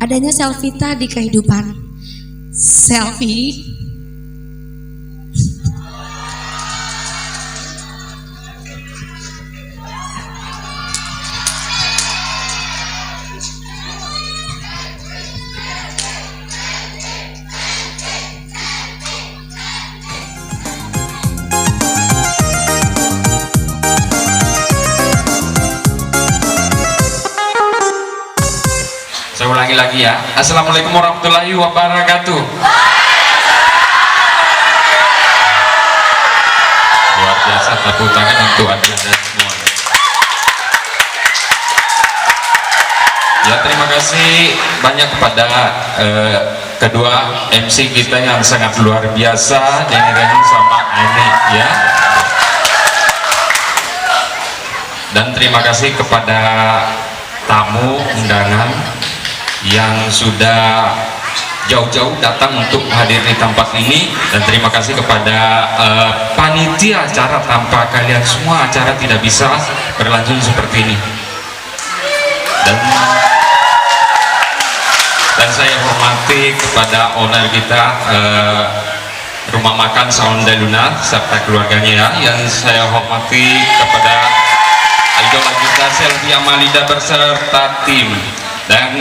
adanya Selvita di kehidupan Selvi. Saya ulangi lagi ya. Assalamualaikum warahmatullahi wabarakatuh. Luar biasa, tepuk tangan untuk Anda semua. Ya, terima kasih banyak kepada kedua MC kita yang sangat luar biasa, Denny Rehan sama Eni ya. Dan terima kasih kepada tamu undangan yang sudah jauh-jauh datang untuk hadir di tempat ini, dan terima kasih kepada panitia acara. Tanpa kalian semua acara tidak bisa berlangsung seperti ini. Dan saya hormati kepada owner kita, rumah makan Saunda Luna serta keluarganya ya. Yang saya hormati kepada idola kita Selvi Amalida berserta tim, dan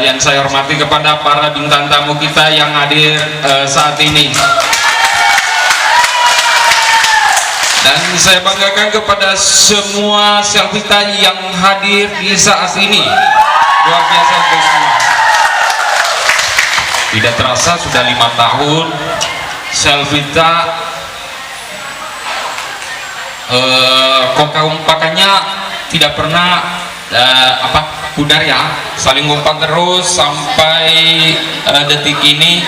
yang saya hormati kepada para bintang tamu kita yang hadir saat ini. Dan saya banggakan kepada semua Selvita yang hadir di saat ini. Luar biasa untuk semua. Tidak terasa sudah 5 tahun Selvita kompakannya tidak pernah pudar ya, saling kompak terus sampai detik ini.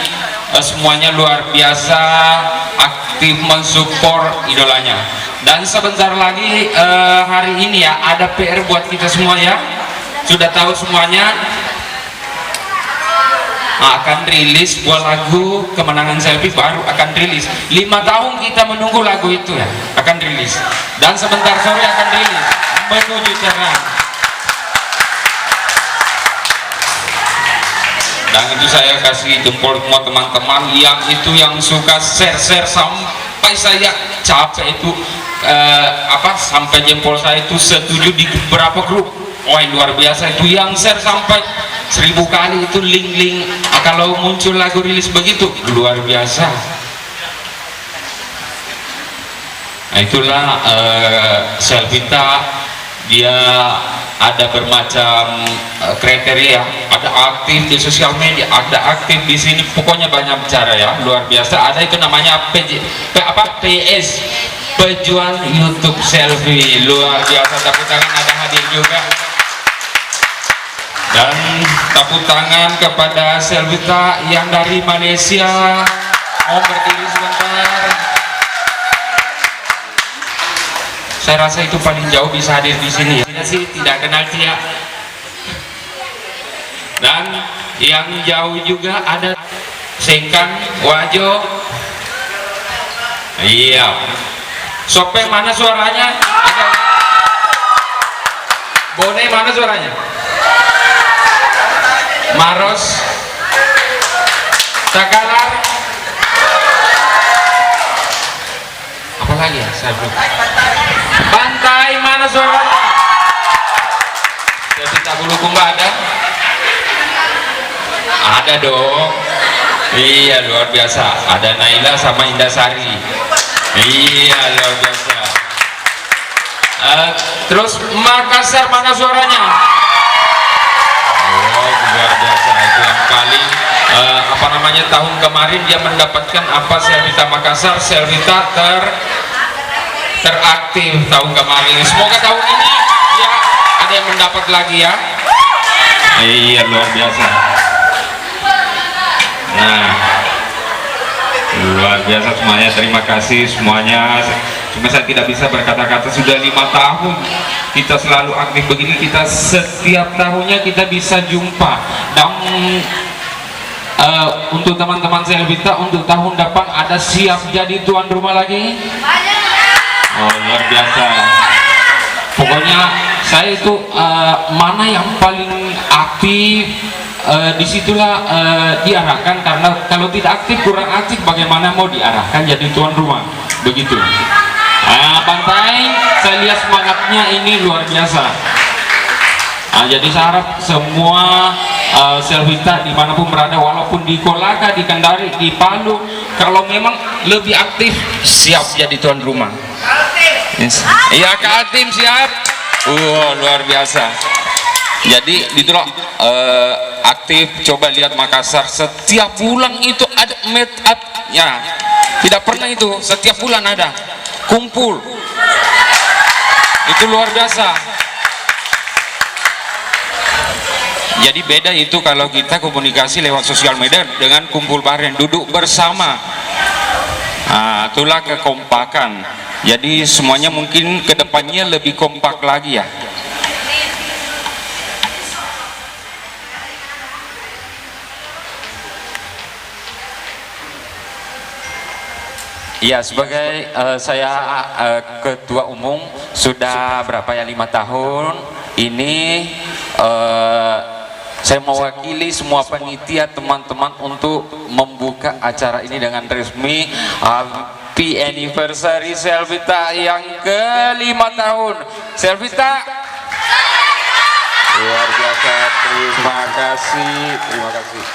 Semuanya luar biasa aktif mensupport idolanya. Dan sebentar lagi hari ini ya ada PR buat kita semua ya, sudah tahu semuanya, akan rilis buat lagu Kemenangan Selvi, baru akan rilis. 5 tahun kita menunggu lagu itu ya, akan rilis, dan sebentar sore akan rilis menuju cerah. Dan itu saya kasih jempol semua teman-teman yang suka share sampai saya capek itu, sampai jempol saya itu setuju di beberapa grup. Wah, luar biasa itu yang share sampai 1000 kali itu link-link kalau muncul lagu rilis begitu, luar biasa. Nah, itulah Selvita, dia ada bermacam kriteria, ada aktif di sosial media, ada aktif di sini, pokoknya banyak bicara ya, luar biasa. Ada itu namanya PS, pejuang YouTube Selvi, luar biasa. Tepuk tangan, ada hadir juga. Dan tepuk tangan kepada Selvita yang dari Malaysia. Mau berdiri sebentar. Saya rasa itu paling jauh bisa hadir di sini ya. Tidak kenal dia. Dan yang jauh juga ada Sengkang Wajo. Iya. Sopeng mana suaranya? Ada. Bone mana suaranya? Maros. Takalar. Apa lagi ya? Saya belum. Pantai mana suaranya? Jadi tak buluku nggak ada? Ada dong. Iya, luar biasa. Ada Naila sama Indasari. Iya, luar biasa. Terus Makassar mana suaranya? Oh, luar biasa. Itu yang paling tahun kemarin dia mendapatkan Selvita Makassar, Selvita teraktif tahun kemarin. Semoga tahun ini ya ada yang mendapat lagi ya. Iya, luar biasa. Nah, luar biasa semuanya, terima kasih semuanya. Cuma saya tidak bisa berkata-kata, sudah 5 tahun kita selalu aktif begini, kita setiap tahunnya kita bisa jumpa. Dan untuk teman-teman Selvita, untuk tahun depan ada siap jadi tuan rumah lagi? Oh, luar biasa. Pokoknya saya itu mana yang paling aktif, disitulah diarahkan, karena kalau tidak aktif, kurang aktif, bagaimana mau diarahkan jadi tuan rumah, begitu. Bantai, saya lihat semangatnya ini luar biasa. Jadi saya harap semua Selvita dimanapun berada, walaupun di Kolaka, di Kendari, di Palu, kalau memang lebih aktif, siap jadi tuan rumah. Iya, Kak Atim siap. Luar biasa. Jadi itulah aktif. Coba lihat Makassar, setiap bulan itu ada meet up ya, tidak pernah itu, setiap bulan ada kumpul, itu luar biasa. Jadi beda itu kalau kita komunikasi lewat sosial media dengan kumpul bareng, duduk bersama. Itulah kekompakan. Jadi semuanya mungkin kedepannya lebih kompak lagi ya. Ya, sebagai saya ketua umum sudah berapa ya, 5 tahun ini saya mewakili semua panitia teman-teman untuk membuka acara ini dengan resmi. Happy anniversary Selvita yang ke-5 tahun. Selvita luar biasa, terima kasih, terima kasih.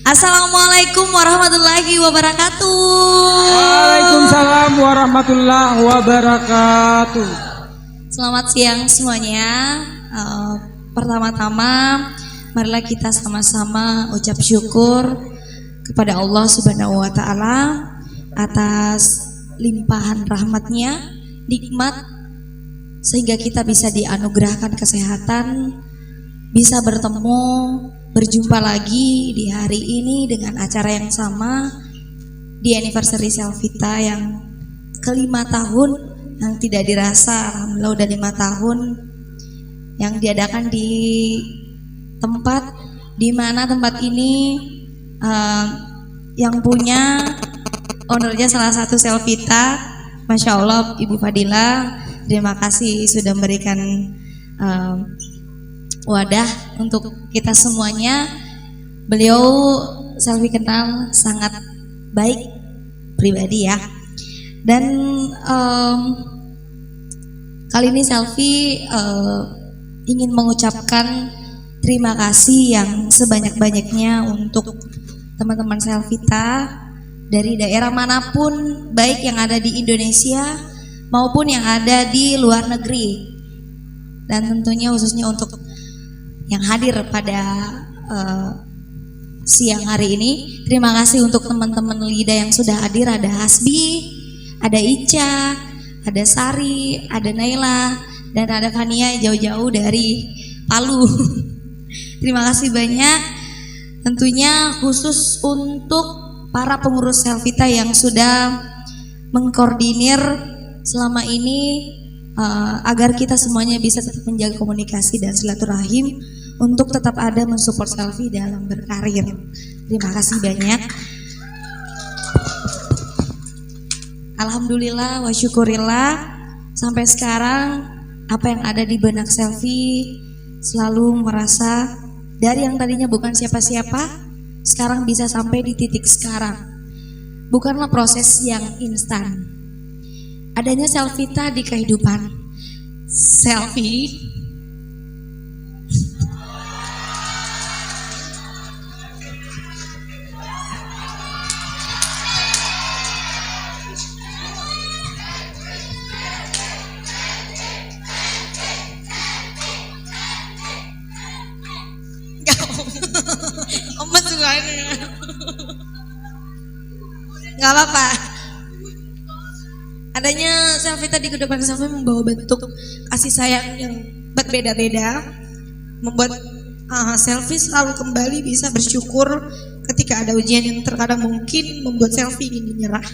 Assalamualaikum warahmatullahi wabarakatuh. Waalaikumsalam warahmatullahi wabarakatuh. Selamat siang semuanya. Pertama-tama marilah kita sama-sama ucap syukur kepada Allah Subhanahu wa Ta'ala atas limpahan rahmatnya, nikmat, sehingga kita bisa dianugerahkan kesehatan, bisa bertemu, berjumpa lagi di hari ini dengan acara yang sama, di anniversary Selvita yang ke-5 tahun, yang tidak dirasa, alhamdulillah udah 5 tahun, yang diadakan di tempat di mana tempat ini yang punya ownernya salah satu Selvita, Masya Allah Ibu Fadila, terima kasih sudah memberikan wadah untuk kita semuanya. Beliau Selvi kenal sangat baik pribadi ya. Dan kali ini Selvi ingin mengucapkan terima kasih yang sebanyak-banyaknya untuk teman-teman Selvita dari daerah manapun, baik yang ada di Indonesia maupun yang ada di luar negeri. Dan tentunya khususnya untuk yang hadir pada siang hari ini, terima kasih untuk teman-teman Lida yang sudah hadir. Ada Hasbi, ada Ica, ada Sari, ada Naila, dan ada Fania jauh-jauh dari Palu. Terima kasih banyak. Tentunya khusus untuk para pengurus Selvita yang sudah mengkoordinir selama ini agar kita semuanya bisa tetap menjaga komunikasi dan silaturahim untuk tetap ada mensupport Selvi dalam berkarir. Terima kasih banyak. Alhamdulillah wa syukurillah, sampai sekarang apa yang ada di benak Selvi selalu merasa dari yang tadinya bukan siapa-siapa, sekarang bisa sampai di titik sekarang. Bukanlah proses yang instan. Adanya Selvita di kehidupan Selvi nggak apa-apa. Adanya Selvita di kehidupan Selvi membawa bentuk kasih sayang yang berbeda-beda, membuat Selvi selalu kembali bisa bersyukur ketika ada ujian yang terkadang mungkin membuat Selvi ingin menyerah.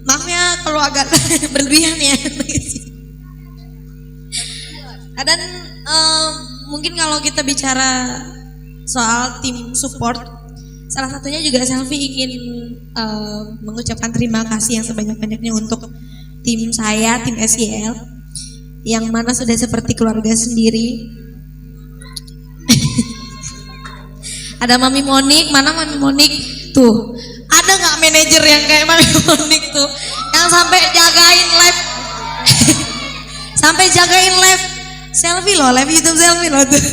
Maaf ya kalau agak berlebihan ya. Dan mungkin kalau kita bicara soal tim support, salah satunya juga Selfie ingin mengucapkan terima kasih yang sebanyak-banyaknya untuk tim saya, tim SYL, yang mana sudah seperti keluarga sendiri. Ada Mami Monik, mana Mami Monik? Tuh, ada nggak manajer yang kayak Mami Monik tuh, yang sampai jagain live, sampai jagain live Selfie loh, live YouTube Selfie loh tuh.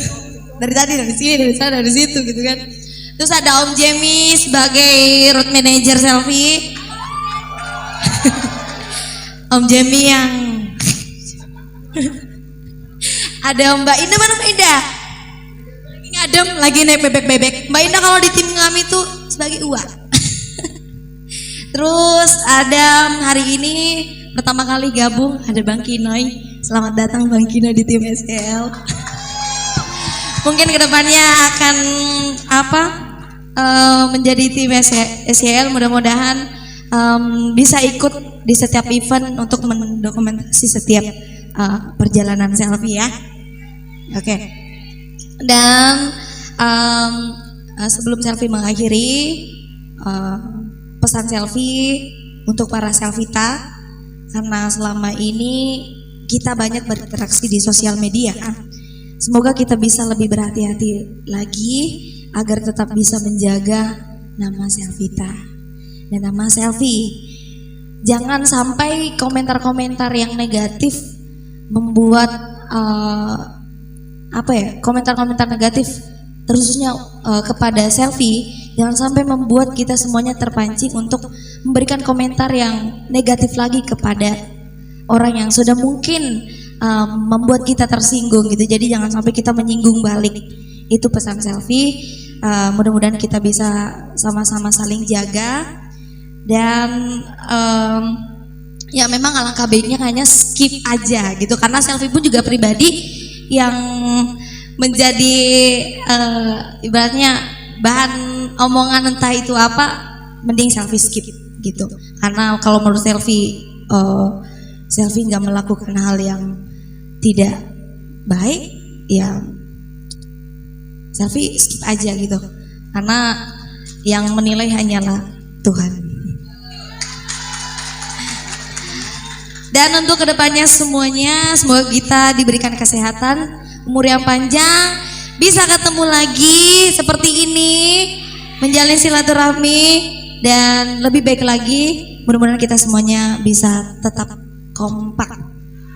Dari tadi, dari sini, dari sana, dari situ gitu kan. Terus ada Om Jamie sebagai road manager Selfie. Om Jamie yang ada Mbak Indah, mana Mbak Indah? Lagi ngadem, lagi naik bebek-bebek. Mbak Indah kalau di tim kami tuh sebagai uang. Terus ada hari ini pertama kali gabung ada Bang Kinoy. Selamat datang Bang Kinoy di tim SL. Mungkin kedepannya akan menjadi tim SCL, mudah-mudahan bisa ikut di setiap event untuk mendokumentasi setiap perjalanan Selfie ya. Oke. Dan sebelum Selfie mengakhiri, pesan Selfie untuk para Selfita, karena selama ini kita banyak berinteraksi di sosial media. Semoga kita bisa lebih berhati-hati lagi agar tetap bisa menjaga nama Selfita dan nama Selfie. Jangan sampai komentar-komentar yang negatif membuat komentar-komentar negatif terusnya kepada Selfie. Jangan sampai membuat kita semuanya terpancing untuk memberikan komentar yang negatif lagi kepada orang yang sudah mungkin membuat kita tersinggung gitu. Jadi jangan sampai kita menyinggung balik. Itu pesan Selfie. Mudah-mudahan kita bisa sama-sama saling jaga. Dan ya memang alangkah baiknya hanya skip aja gitu. Karena Selfie pun juga pribadi yang menjadi ibaratnya bahan omongan entah itu apa, mending Selfie skip gitu. Karena kalau menurut Selfie Selfie nggak melakukan hal yang tidak baik, ya Selfie skip aja gitu. Karena yang menilai hanyalah Tuhan. Dan untuk kedepannya semuanya, semoga kita diberikan kesehatan, umur yang panjang, bisa ketemu lagi seperti ini, menjalin silaturahmi, dan lebih baik lagi. Mudah-mudahan kita semuanya bisa tetap kompak.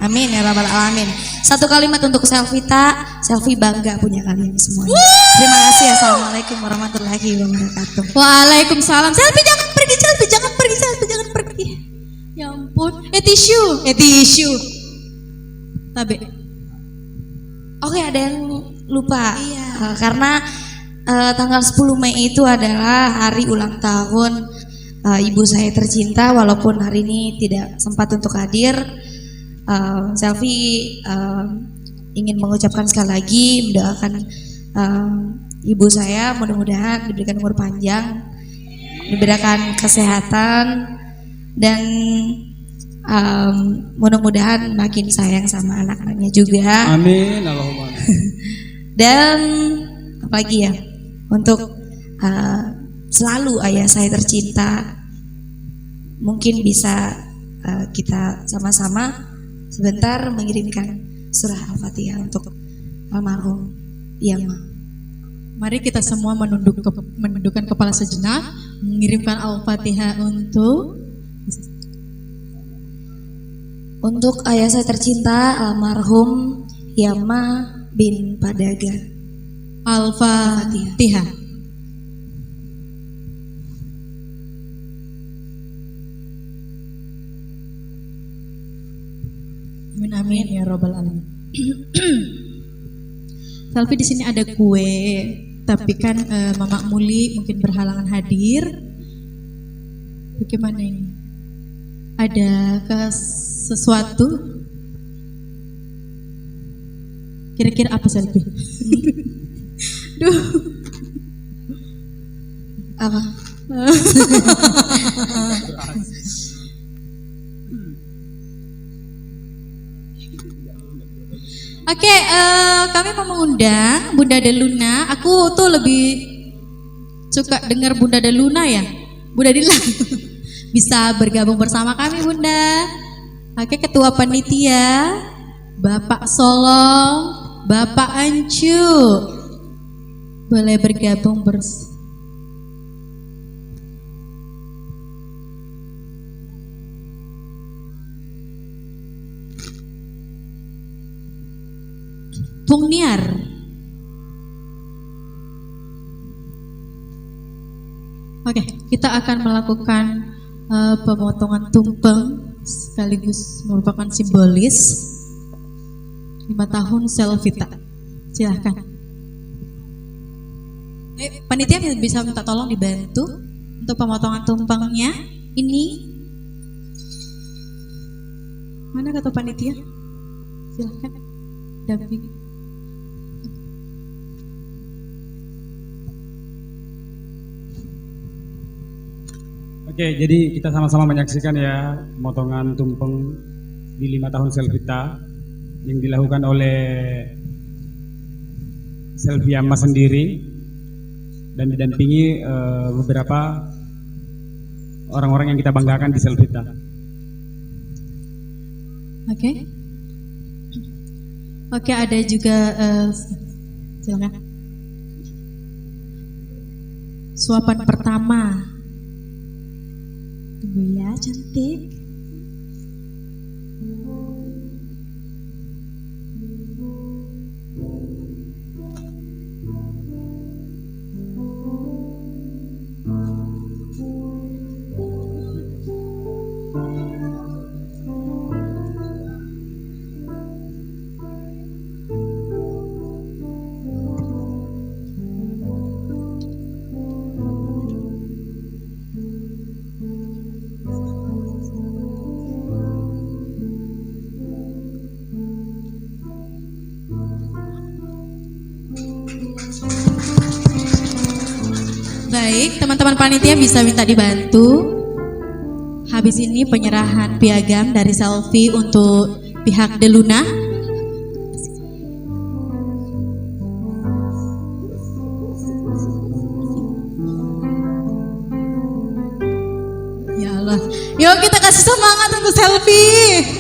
Amin ya rabbal alamin. Satu kalimat untuk Selfita, Selfie bangga punya kalian semuanya. Terima kasih. Assalamualaikum warahmatullahi wabarakatuh. Waalaikumsalam. Selfie jangan pergi, Selfie jangan pergi, Selfie jangan pergi. Ya ampun. Tisu. Tabe. Oke, ada yang lupa. Iya. Karena tanggal 10 Mei itu adalah hari ulang tahun ibu saya tercinta. Walaupun hari ini tidak sempat untuk hadir, Selfie ingin mengucapkan sekali lagi mendoakan ibu saya mudah-mudahan diberikan umur panjang, diberikan kesehatan, dan mudah-mudahan makin sayang sama anak-anaknya juga. Amin, Allahumma. Dan apalagi ya, untuk selalu ayah saya tercinta, mungkin bisa kita sama-sama sebentar mengirimkan surah Al-Fatihah untuk almarhum Yama. Mari kita semua menundukkan kepala sejenak, mengirimkan Al-Fatihah untuk ayah saya tercinta almarhum Yama bin Padaga. Al-Fatihah. Amin amin ya robbal alamin. Selfie di sini ada kue, tapi kan Mama Muli mungkin berhalangan hadir. Bagaimana ini? Ada sesuatu? Kira-kira apa Selfie? Duh. Apa? Oke, kami mau mengundang Bunda Deluna. Aku tuh lebih suka dengar Bunda Deluna ya. Bunda Dila bisa bergabung bersama kami Bunda. Oke, Ketua Panitia Bapak Solong, Bapak Ancu, boleh bergabung bersama. Bung Niar. Oke, kita akan melakukan pemotongan tumpeng sekaligus merupakan simbolis 5 tahun Selvita. Silahkan. Panitia bisa minta tolong dibantu untuk pemotongan tumpengnya. Ini mana ketua panitia? Silahkan dampingi. Oke, jadi kita sama-sama menyaksikan ya pemotongan tumpeng di 5 tahun Selvita yang dilakukan oleh Selviama sendiri dan didampingi beberapa orang-orang yang kita banggakan di Selvita. Oke, ada juga silakan. Suapan pertama. Tunggu ya, cantik. Baik, teman-teman panitia bisa minta dibantu. Habis ini penyerahan piagam dari Selfie untuk pihak Deluna. Ya Allah, yuk kita kasih semangat untuk Selfie.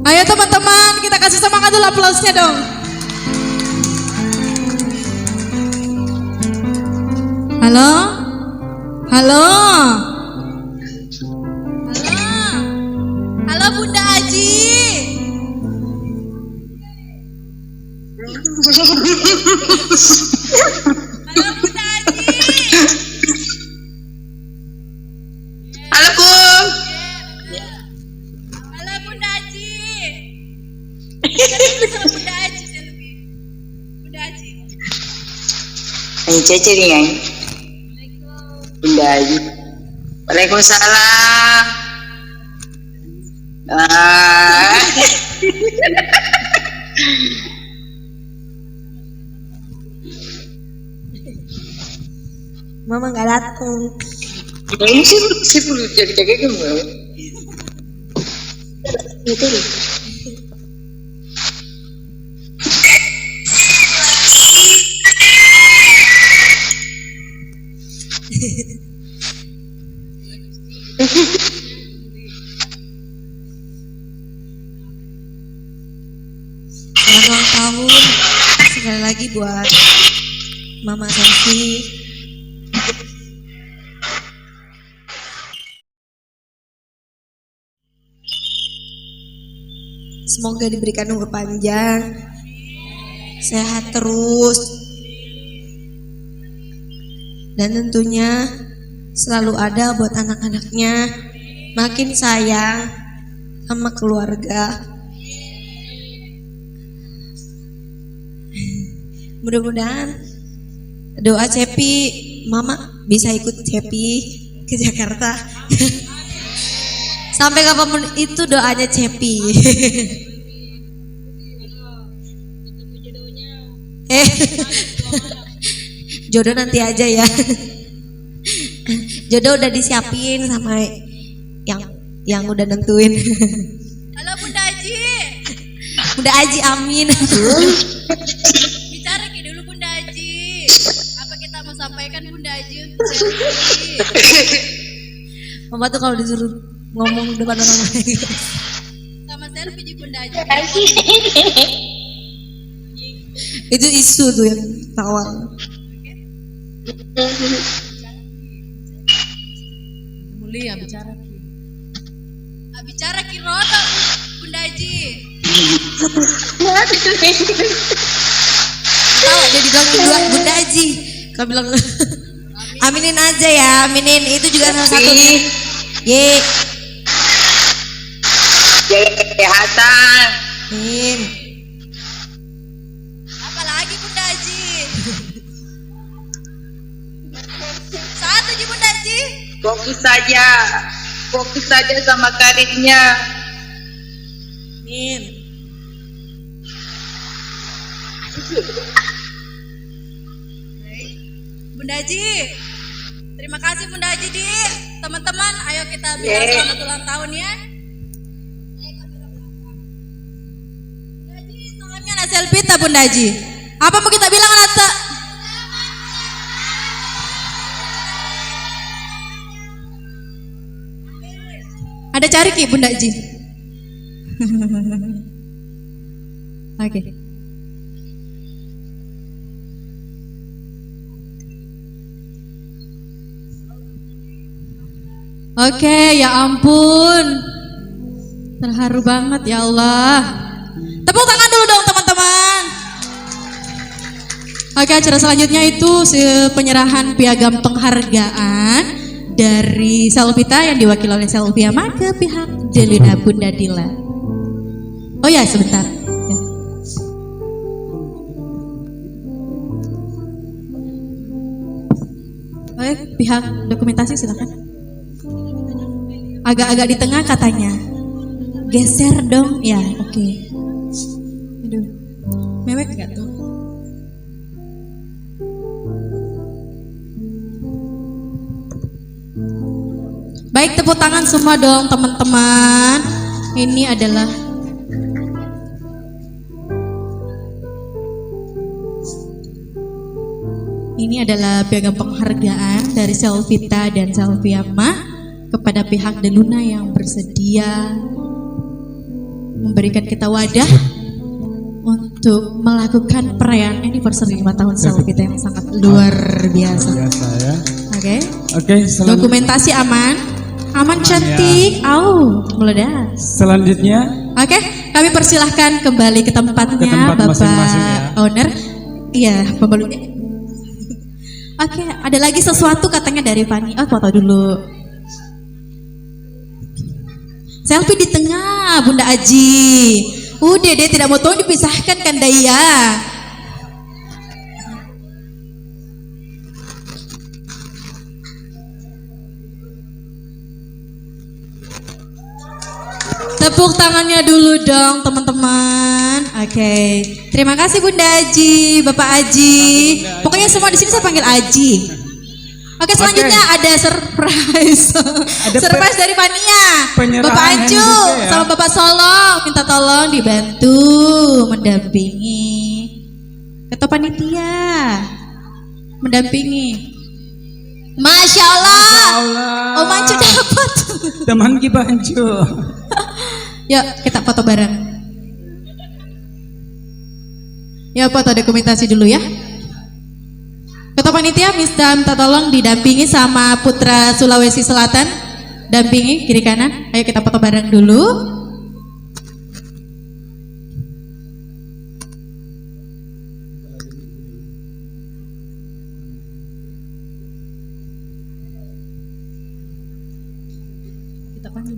Ayo teman-teman, kita kasih semangat dulu, aplausnya dong. Halo? Halo? Halo? Halo Bunda Aji? Halo Bunda Aji? Halo Bu. Halo Bunda Aji? Sama Bunda Aji saya lebih. Bunda Aji. Ini Cece nih yang Bunda Aji. Waalaikumsalam. Mama nggak datang. Ini sih perlu jaga-jaga kamu. Itu. Selamat ulang tahun sekali lagi buat Mama Selfie. Semoga diberikan umur panjang, sehat terus, dan tentunya selalu ada buat anak-anaknya, makin sayang sama keluarga. Mudah-mudahan Doa Cepi, Mama bisa ikut Cepi ke Jakarta. Sampai kapanpun itu doanya Cepi. Jodoh nanti aja ya. Jodoh udah disiapin sama yang udah nentuin. Halo Bunda Aji. Bunda Aji, amin. Bicara dulu Bunda Aji. Apa kita mau sampaikan Bunda Aji untuk selfie? Mama tuh kalau disuruh ngomong depan orang lain. Sama selfie di Bunda Aji. Itu isu tuh yang tawar. Mulia bicara ki. Bicara ki roda Bunda Aji. Tahu dia dibilang dua Bunda Aji. Kau bilang aminin aja ya, aminin. Itu juga salah satunya. Ye. Jaga kesehatan. Amin. Apalagi Bunda Aji. Satu ji Bunda Aji. Fokus saja sama karirnya. Amin. Bunda Aji. Terima kasih Bunda Aji di. Teman-teman, ayo kita bilang selamat ulang tahun ya. Bunda Aji, salamnya anak selfie tak Bunda Aji? Apa mau kita bilang anak Ada cari ki Bunda Aji. Oke. Oke, ya ampun. Terharu banget ya Allah. Tepuk tangan dulu dong teman-teman. Oke, acara selanjutnya itu penyerahan piagam penghargaan dari Selvita yang diwakili oleh Selviama ke pihak Delina Bunda Dila. Oh ya, sebentar. Ya. Oke, pihak dokumentasi silakan. Agak-agak di tengah katanya. Geser dong, ya, oke. Aduh, mewek nggak tuh? Baik, tepuk tangan semua dong teman-teman. Ini adalah piagam penghargaan dari Selvita dan Selviama kepada pihak Deluna yang bersedia memberikan kita wadah untuk melakukan perayaan anniversary 5 tahun Selvita yang sangat luar biasa. Ya. Oke, dokumentasi aman cantik, meledak. Selanjutnya, Oke, kami persilahkan kembali ke tempatnya, Ke tempat Bapak masing-masing ya. owner. Iya, pembalutnya. Oke, ada lagi sesuatu katanya dari Fani. Oh, foto dulu. Selfie di tengah, Bunda Aji. Udah deh, tidak mau tolong dipisahkan kan Daya. Tepuk tangannya dulu dong teman-teman. Oke. Terima kasih Bunda Aji, Bapak Aji. Pokoknya semua di sini saya panggil Aji. Oke, selanjutnya ada surprise. Surprise dari Fania. Bapak Ancu ya. sama Bapak Solong minta tolong dibantu mendampingi ketua panitia. Mendampingi. Masya Allah. Om Ancu dapat. teman kita Ancu. Yuk kita foto bareng. Ya, foto dokumentasi dulu ya. Ketua panitia minta tolong didampingi sama Putra Sulawesi Selatan. Dampingi kiri kanan. Ayo kita foto bareng dulu. Kita panggil.